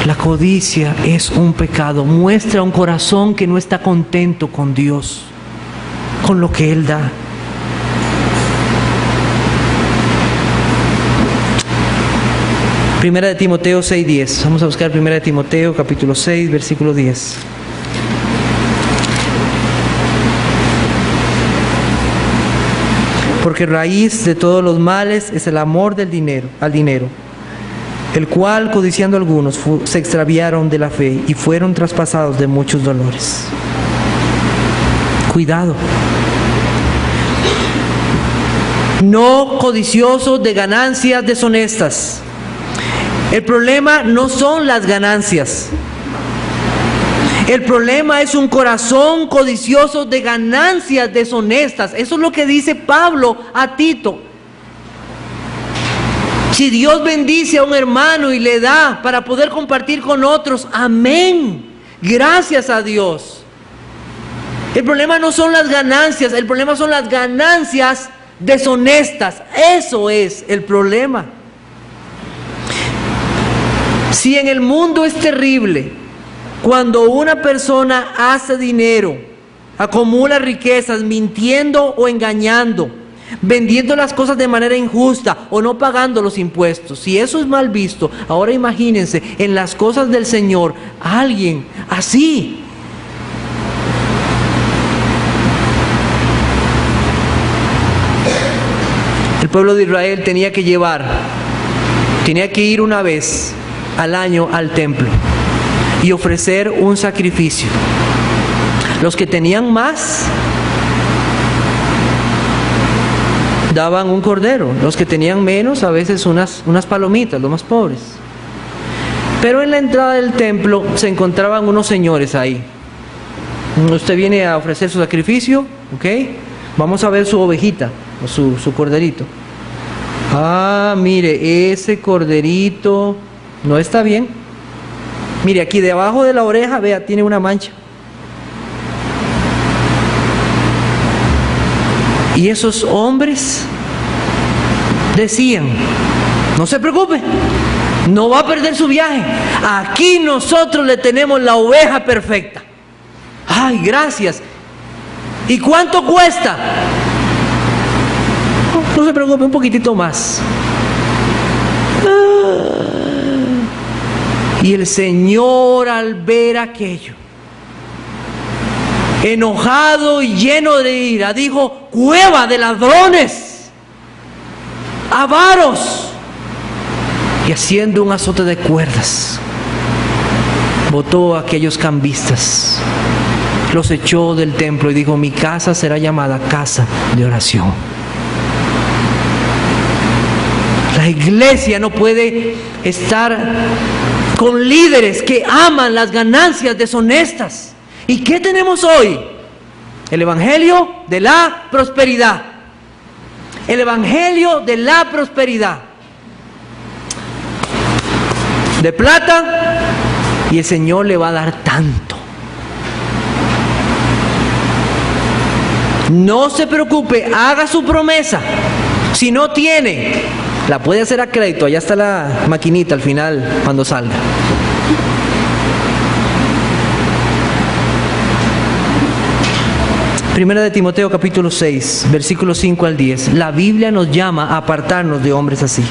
La codicia es un pecado. Muestra un corazón que no está contento con Dios, con lo que Él da. Primera de Timoteo 6:10. Vamos a buscar Primera de Timoteo capítulo 6, versículo 10. Porque raíz de todos los males es el amor al dinero, el cual, codiciando algunos, se extraviaron de la fe y fueron traspasados de muchos dolores. Cuidado. No codiciosos de ganancias deshonestas. El problema no son las ganancias. El problema es un corazón codicioso de ganancias deshonestas. Eso es lo que dice Pablo a Tito. Si Dios bendice a un hermano y le da para poder compartir con otros, amén. Gracias a Dios. El problema no son las ganancias, el problema son las ganancias deshonestas. Eso es el problema. Si en el mundo es terrible, cuando una persona hace dinero, acumula riquezas mintiendo o engañando, vendiendo las cosas de manera injusta o no pagando los impuestos, si eso es mal visto, ahora imagínense en las cosas del Señor, alguien así. El pueblo de Israel tenía que ir una vez al año al templo y ofrecer un sacrificio. Los que tenían más daban un cordero, los que tenían menos a veces unas palomitas, los más pobres. Pero en la entrada del templo se encontraban unos señores ahí. Usted viene a ofrecer su sacrificio, ¿ok? Vamos a ver su ovejita o su corderito. Ah, mire, ese corderito no está bien. Mire, aquí debajo de la oreja, vea, tiene una mancha. Y esos hombres decían, no se preocupe, no va a perder su viaje. Aquí nosotros le tenemos la oveja perfecta. Ay, gracias. ¿Y cuánto cuesta? No se preocupe, un poquitito más. Y el Señor, al ver aquello, enojado y lleno de ira, dijo: cueva de ladrones, avaros. Y haciendo un azote de cuerdas, botó a aquellos cambistas, los echó del templo y dijo: mi casa será llamada casa de oración. La iglesia no puede estar con líderes que aman las ganancias deshonestas. ¿Y qué tenemos hoy? El evangelio de la prosperidad. El evangelio de la prosperidad. De plata, y el Señor le va a dar tanto. No se preocupe, haga su promesa. Si no tiene, la puede hacer a crédito. Allá está la maquinita al final cuando salga. Primera de Timoteo capítulo 6, versículos 5 al 10. La Biblia nos llama a apartarnos de hombres así.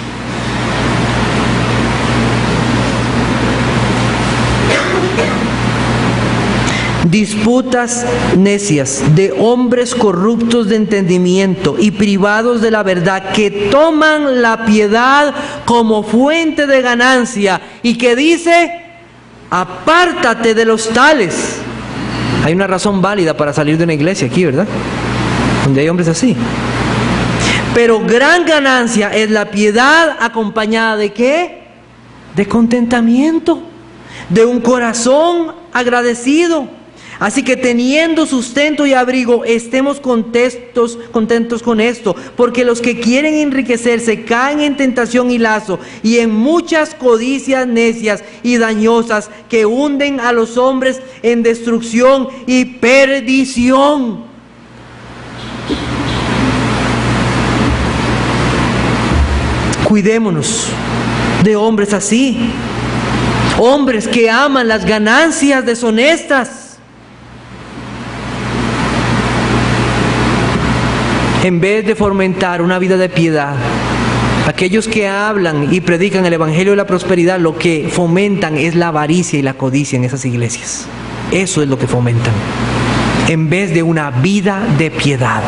Disputas necias de hombres corruptos de entendimiento y privados de la verdad, que toman la piedad como fuente de ganancia, y que dice: apártate de los tales. Hay una razón válida para salir de una iglesia aquí, ¿verdad? Donde hay hombres así. Pero gran ganancia es la piedad acompañada de ¿qué? De contentamiento, de un corazón agradecido. Así que teniendo sustento y abrigo, estemos contentos con esto, porque los que quieren enriquecerse caen en tentación y lazo, y en muchas codicias necias y dañosas, que hunden a los hombres en destrucción y perdición. Cuidémonos de hombres así, hombres que aman las ganancias deshonestas, en vez de fomentar una vida de piedad. Aquellos que hablan y predican el evangelio de la prosperidad, lo que fomentan es la avaricia y la codicia en esas iglesias. Eso es lo que fomentan, en vez de una vida de piedad,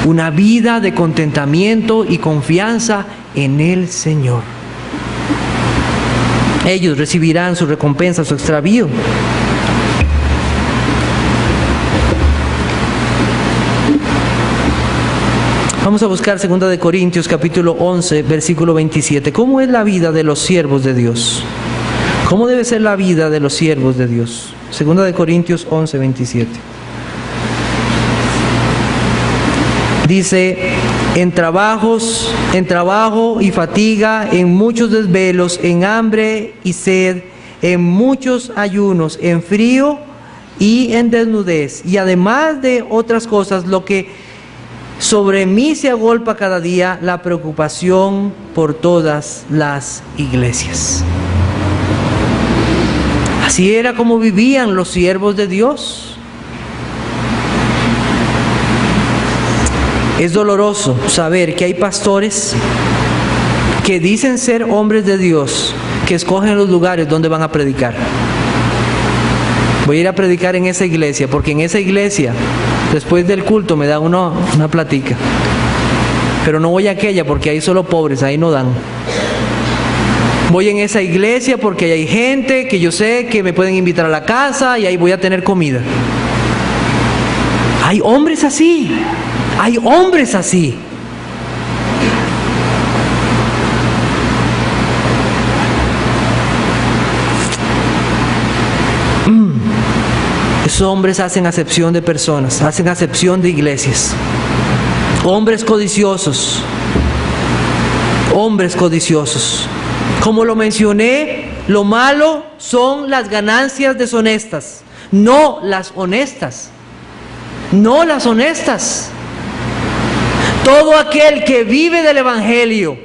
una vida de contentamiento y confianza en el Señor. Ellos recibirán su recompensa, su extravío. Vamos a buscar 2 Corintios capítulo 11, versículo 27. ¿Cómo es la vida de los siervos de Dios? ¿Cómo debe ser la vida de los siervos de Dios? 2 Corintios 11, 27. Dice: en trabajo y fatiga, en muchos desvelos, en hambre y sed, en muchos ayunos, en frío y en desnudez, y además de otras cosas, lo que sobre mí se agolpa cada día, la preocupación por todas las iglesias. Así era como vivían los siervos de Dios. Es doloroso saber que hay pastores que dicen ser hombres de Dios, que escogen los lugares donde van a predicar. Voy a ir a predicar en esa iglesia, porque en esa iglesia, después del culto, me dan una platica. Pero no voy a aquella, porque hay solo pobres, ahí no dan. Voy en esa iglesia porque ahí hay gente que yo sé que me pueden invitar a la casa y ahí voy a tener comida. Hay hombres así, hay hombres así. Esos hombres hacen acepción de personas, hacen acepción de iglesias. Hombres codiciosos. Hombres codiciosos. Como lo mencioné Lo malo son las ganancias deshonestas, no las honestas. No las honestas. Todo aquel que vive del Evangelio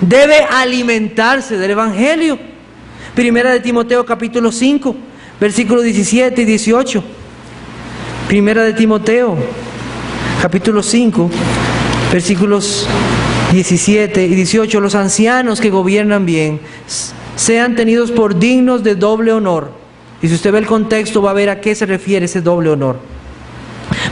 debe alimentarse del Evangelio. Primera de Timoteo capítulo 5, versículos 17 y 18. Primera de Timoteo capítulo 5, versículos 17 y 18. Los ancianos que gobiernan bien sean tenidos por dignos de doble honor. Y si usted ve el contexto va a ver a qué se refiere ese doble honor.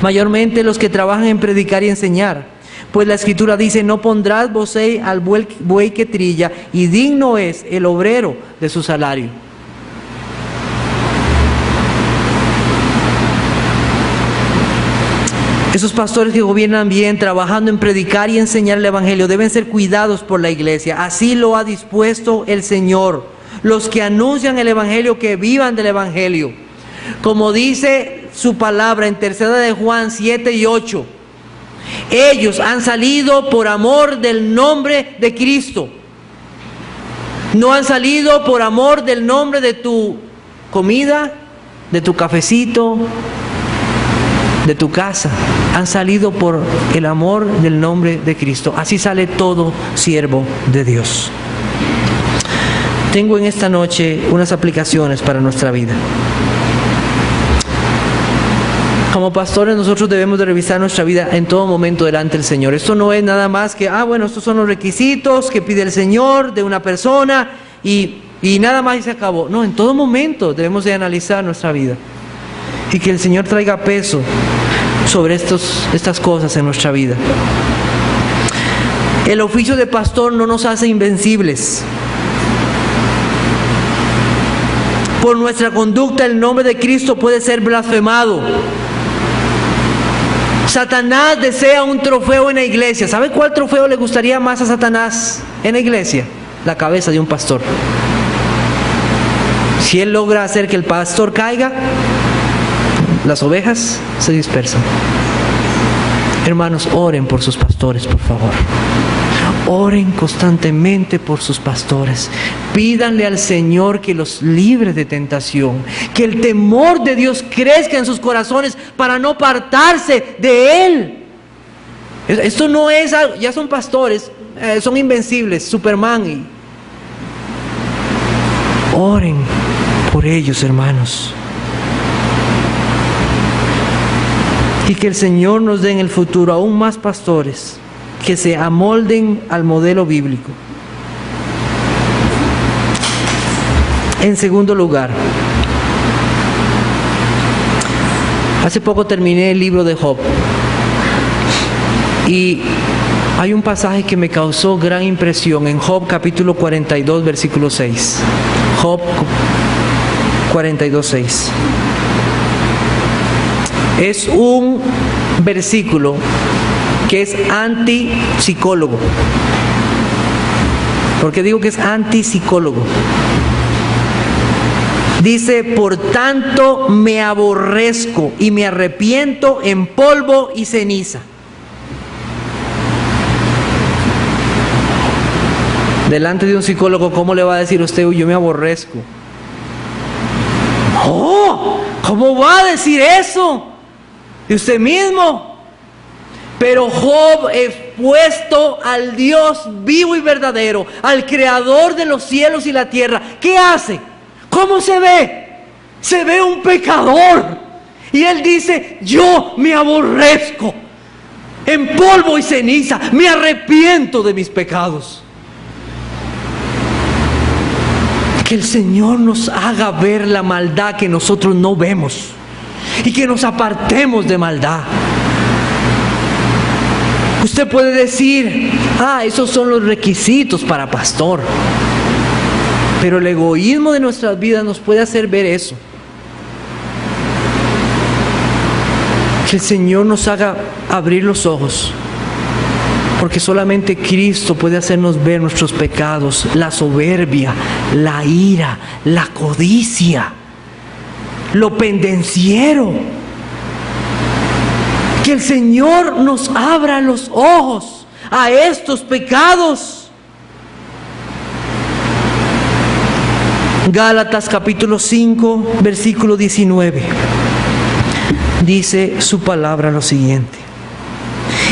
Mayormente los que trabajan en predicar y enseñar, pues la Escritura dice: no pondrás vocey al buey que trilla, y digno es el obrero de su salario. Esos pastores que gobiernan bien, trabajando en predicar y enseñar el Evangelio, deben ser cuidados por la iglesia. Así lo ha dispuesto el Señor. Los que anuncian el Evangelio, que vivan del Evangelio. Como dice su palabra en 3 de Juan 7 y 8. Ellos han salido por amor del nombre de Cristo. No han salido por amor del nombre de tu comida, de tu cafecito, de tu casa. Han salido por el amor del nombre de Cristo. Así sale todo siervo de Dios. Tengo en esta noche unas aplicaciones para nuestra vida. Como pastores nosotros debemos de revisar nuestra vida en todo momento delante del Señor. Esto no es nada más que, bueno, estos son los requisitos que pide el Señor de una persona y nada más y se acabó. No, en todo momento debemos de analizar nuestra vida y que el Señor traiga peso sobre estas cosas en nuestra vida. El oficio de pastor no nos hace invencibles. Por nuestra conducta el nombre de Cristo puede ser blasfemado. Satanás desea un trofeo en la iglesia. ¿Sabe cuál trofeo le gustaría más a Satanás en la iglesia? La cabeza de un pastor. Si él logra hacer que el pastor caiga, las ovejas se dispersan. Hermanos, oren por sus pastores, por favor. Oren constantemente por sus pastores. Pídanle al Señor que los libre de tentación. Que el temor de Dios crezca en sus corazones para no apartarse de Él. Esto no es algo, ya son pastores, son invencibles, Superman. Oren por ellos, hermanos. Y que el Señor nos dé en el futuro aún más pastores que se amolden al modelo bíblico. En segundo lugar, hace poco terminé el libro de Job y hay un pasaje que me causó gran impresión en Job capítulo 42 versículo 6. Job 42, 6. Es un versículo que es antipsicólogo. ¿Por qué digo que es antipsicólogo? Dice: por tanto me aborrezco y me arrepiento en polvo y ceniza. Delante de un psicólogo, ¿cómo le va a decir usted: yo me aborrezco? ¡Oh! ¿Cómo va a decir eso de usted mismo? Pero Job, expuesto al Dios vivo y verdadero, al creador de los cielos y la tierra, ¿qué hace? ¿Cómo se ve? Se ve un pecador. Y él dice: yo me aborrezco en polvo y ceniza, me arrepiento de mis pecados. Que el Señor nos haga ver la maldad que nosotros no vemos y que nos apartemos de maldad. Usted puede decir: esos son los requisitos para pastor. Pero el egoísmo de nuestras vidas nos puede hacer ver eso. Que el Señor nos haga abrir los ojos, porque solamente Cristo puede hacernos ver nuestros pecados, la soberbia, la ira, la codicia, lo pendenciero. Que el Señor nos abra los ojos a estos pecados. Gálatas capítulo 5, versículo 19. Dice su palabra lo siguiente: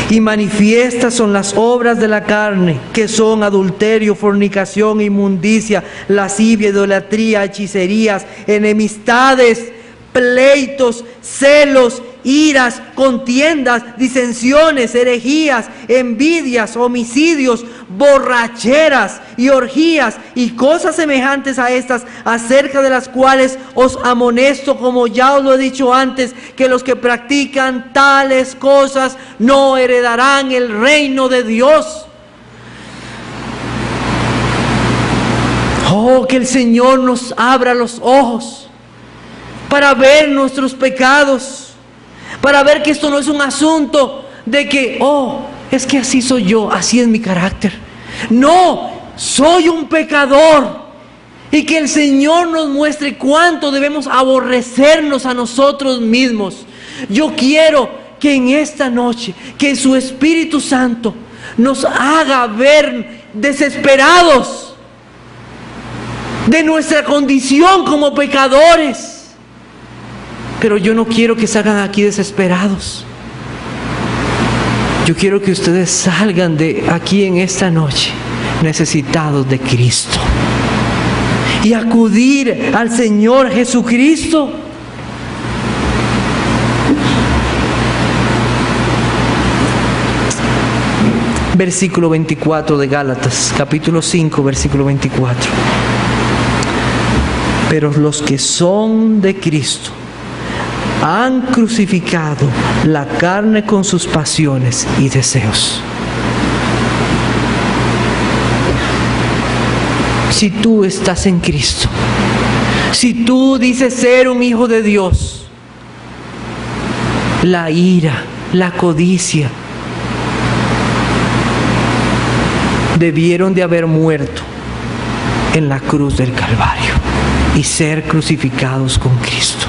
y manifiestas son las obras de la carne, que son adulterio, fornicación, inmundicia, lascivia, idolatría, hechicerías, enemistades, pleitos, celos, iras, contiendas, disensiones, herejías, envidias, homicidios, borracheras y orgías y cosas semejantes a estas, acerca de las cuales os amonesto, como ya os lo he dicho antes, que los que practican tales cosas no heredarán el reino de Dios. Oh, que el Señor nos abra los ojos para ver nuestros pecados, para ver que esto no es un asunto de que, oh, es que así soy yo, así es mi carácter. No, soy un pecador, y que el Señor nos muestre cuánto debemos aborrecernos a nosotros mismos. Yo quiero que en esta noche, que su Espíritu Santo nos haga ver desesperados de nuestra condición como pecadores. Pero yo no quiero que salgan aquí desesperados. Yo quiero que ustedes salgan de aquí en esta noche necesitados de Cristo y acudir al Señor Jesucristo. Versículo 24 de Gálatas, capítulo 5, versículo 24. Pero los que son de Cristo han crucificado la carne con sus pasiones y deseos. Si tú estás en Cristo, si tú dices ser un hijo de Dios, la ira, la codicia debieron de haber muerto en la cruz del Calvario y ser crucificados con Cristo.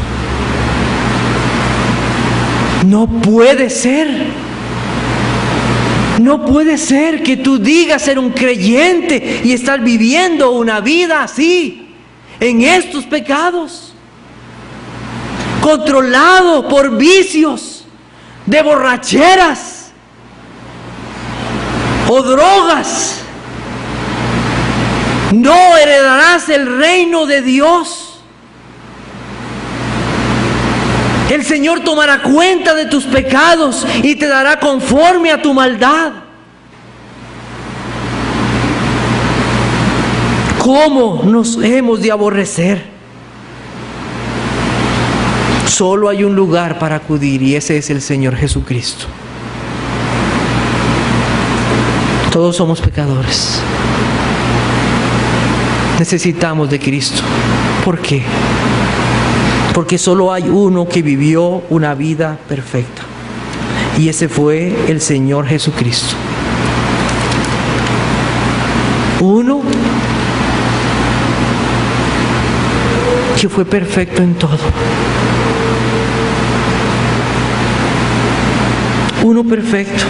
No puede ser que tú digas ser un creyente y estar viviendo una vida así, en estos pecados, controlado por vicios de borracheras o drogas. No heredarás el reino de Dios. El Señor tomará cuenta de tus pecados y te dará conforme a tu maldad. ¿Cómo nos hemos de aborrecer? Solo hay un lugar para acudir, y ese es el Señor Jesucristo. Todos somos pecadores. Necesitamos de Cristo. ¿Por qué? Porque solo hay uno que vivió una vida perfecta, y ese fue el Señor Jesucristo. Uno que fue perfecto en todo. Uno perfecto.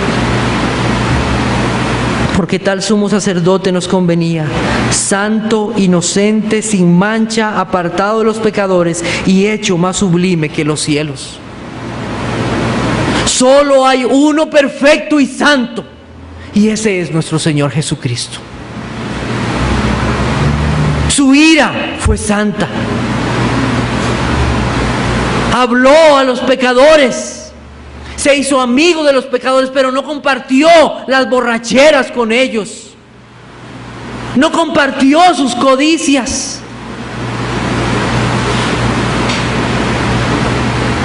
Porque tal sumo sacerdote nos convenía, santo, inocente, sin mancha, apartado de los pecadores y hecho más sublime que los cielos. Solo hay uno perfecto y santo, y ese es nuestro Señor Jesucristo. Su ira fue santa. Habló a los pecadores. Se hizo amigo de los pecadores, pero no compartió las borracheras con ellos. No compartió sus codicias.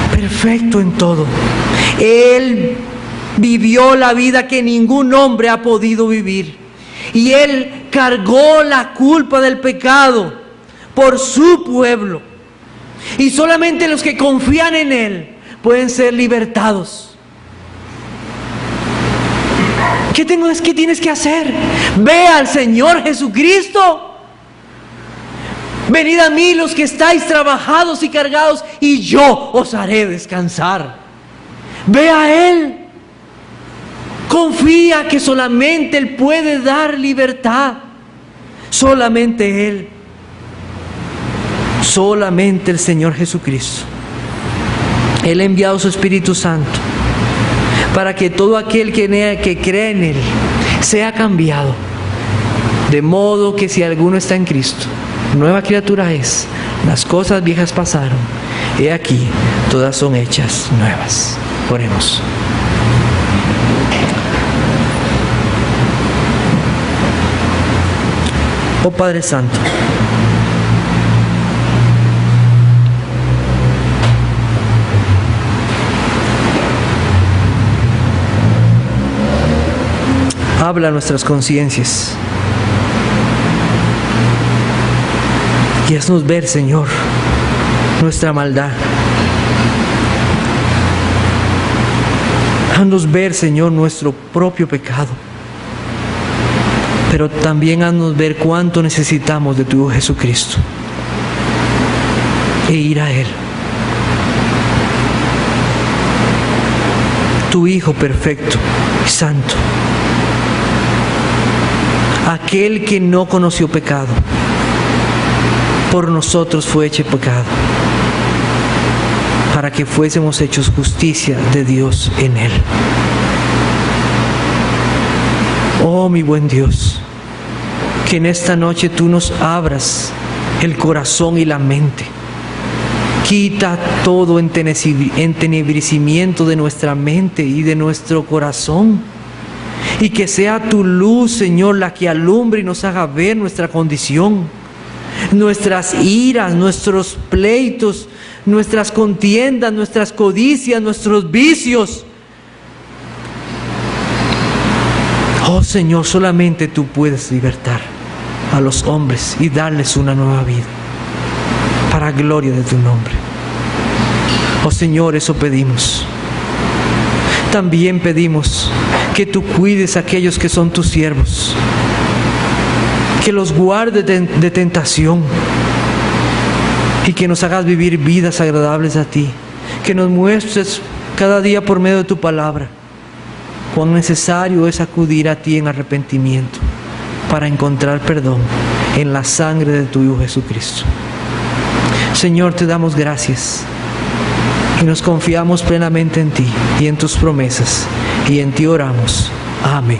Perfecto en todo. Él vivió la vida que ningún hombre ha podido vivir. Y Él cargó la culpa del pecado por su pueblo. Y solamente los que confían en Él pueden ser libertados. ¿Qué tienes que hacer? Ve al Señor Jesucristo. Venid a mí los que estáis trabajados y cargados, y yo os haré descansar. Ve a Él. Confía que solamente Él puede dar libertad. Solamente Él. Solamente el Señor Jesucristo. Él ha enviado su Espíritu Santo para que todo aquel que cree en Él sea cambiado. De modo que si alguno está en Cristo, nueva criatura es. Las cosas viejas pasaron. He aquí, todas son hechas nuevas. Oremos. Oh Padre Santo, habla a nuestras conciencias y haznos ver, Señor, nuestra maldad. Haznos ver, Señor, nuestro propio pecado. Pero también haznos ver cuánto necesitamos de tu Hijo Jesucristo e ir a Él. Tu Hijo perfecto y santo. Aquel que no conoció pecado, por nosotros fue hecho pecado, para que fuésemos hechos justicia de Dios en Él. Oh mi buen Dios, que en esta noche tú nos abras el corazón y la mente. Quita todo entenebrecimiento de nuestra mente y de nuestro corazón. Y que sea tu luz, Señor, la que alumbre y nos haga ver nuestra condición, nuestras iras, nuestros pleitos, nuestras contiendas, nuestras codicias, nuestros vicios. Oh Señor, solamente tú puedes libertar a los hombres y darles una nueva vida, para gloria de tu nombre. Oh Señor, eso pedimos. También pedimos que tú cuides a aquellos que son tus siervos, que los guardes de tentación y que nos hagas vivir vidas agradables a ti, que nos muestres cada día por medio de tu palabra cuán necesario es acudir a ti en arrepentimiento para encontrar perdón en la sangre de tu Hijo Jesucristo. Señor, te damos gracias y nos confiamos plenamente en ti y en tus promesas, y en ti oramos. Amén.